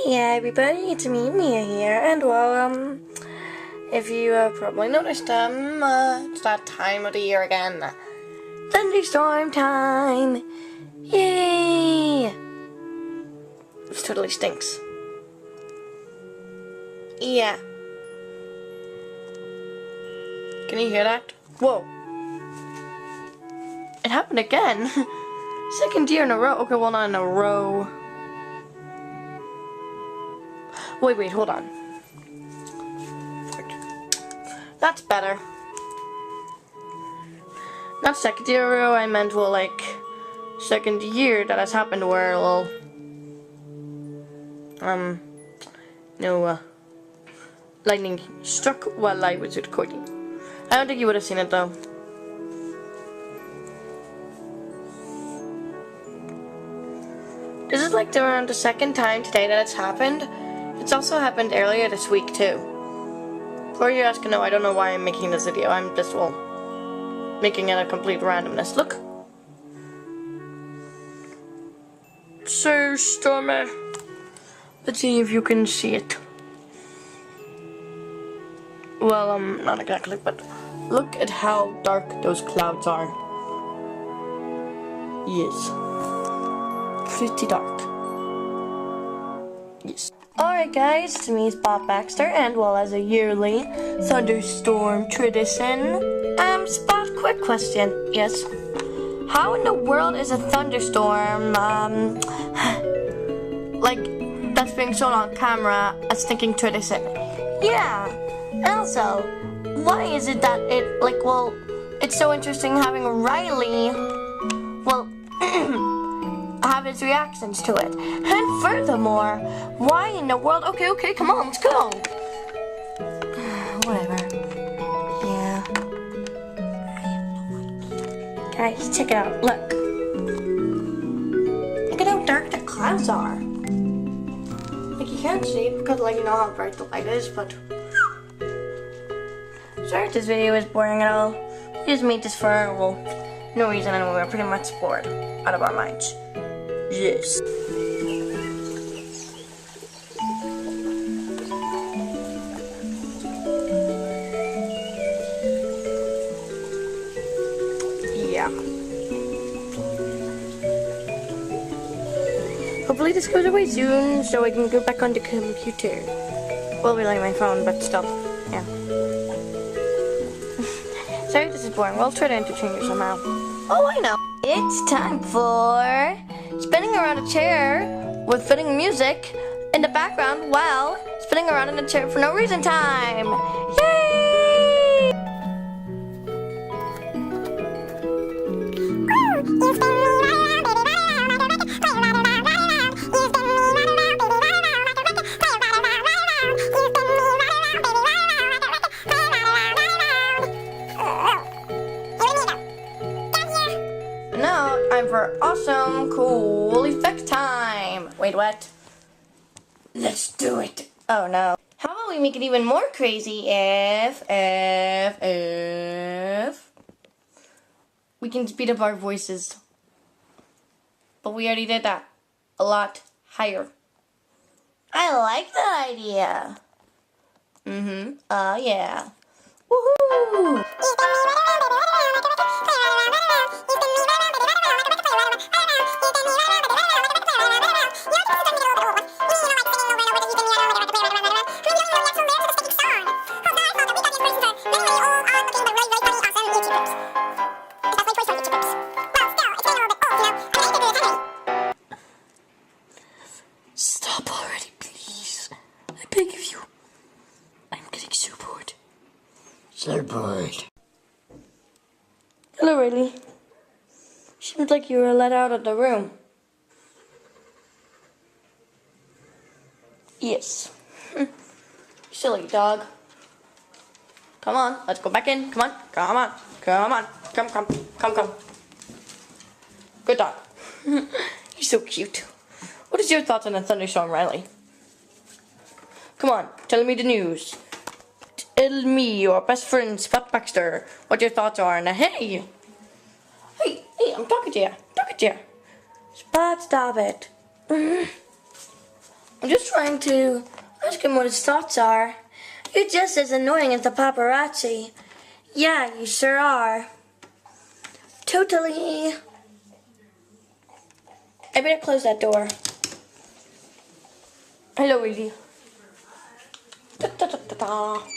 Hey everybody, it's me, Mia here, and well, if you probably noticed, it's that time of the year again. Thunderstorm time! Yay! This totally stinks. Yeah. Can you hear that? Whoa. It happened again. Second year in a row. Okay, well, not in a row. Wait, hold on. That's better. Not second year in a row, I meant, well, like, second year that has happened where, well, lightning struck while I was recording. I don't think you would have seen it, though. This is like around the second time today that it's happened. It's also happened earlier this week too. Before you ask, no, I don't know why I'm making this video. I'm just, well, making it a complete randomness. Look. So stormy. Let's see if you can see it. Well, not exactly, but look at how dark those clouds are. Yes. Pretty dark. Yes. Alright guys, it's me, Bob Baxter, and well, as a yearly thunderstorm tradition, Spot, quick question. Yes. How in the world is a thunderstorm, like, that's being shown on camera, a stinking tradition? Yeah. And also, why is it that it, like, well, it's so interesting having Riley, well, have his reactions to it. And furthermore, why in the world? Okay, come on, let's go. Whatever. Yeah. Guys, check it out. Look. Look at how dark the clouds are. Like, you can't see it because, like, you know how bright the light is, but sorry if this video is boring at all. We just made this for, well, no reason, and we were pretty much bored out of our minds. Yes. Yeah. Hopefully this goes away soon so I can go back on the computer. Well, really my phone, but still. Yeah. Sorry if this is boring. We'll try to entertain you somehow. Oh, I know. It's time for spinning around a chair with fitting music in the background while spinning around in a chair for no reason time. Yay! Now, time for awesome, cool effect time. Wait, what? Let's do it. Oh no. How about we make it even more crazy if we can speed up our voices. But we already did that. A lot higher. I like that idea. Yeah. Woohoo! Stop already, please. I beg of you. I'm getting so bored. So bored. Hello, Riley. Seems like you were let out of the room. Yes. Silly dog. Come on, let's go back in. Come on. Come. Good dog. You're so cute. What is your thoughts on the thunderstorm, Riley? Come on, tell me the news. Tell me, your best friend, Spot Baxter, what your thoughts are. And hey, I'm talking to you. Spot, stop it. I'm just trying to ask him what his thoughts are. You're just as annoying as the paparazzi. Yeah, you sure are. Totally. I better close that door. Hello, Izzy. Da, da, da, da, da.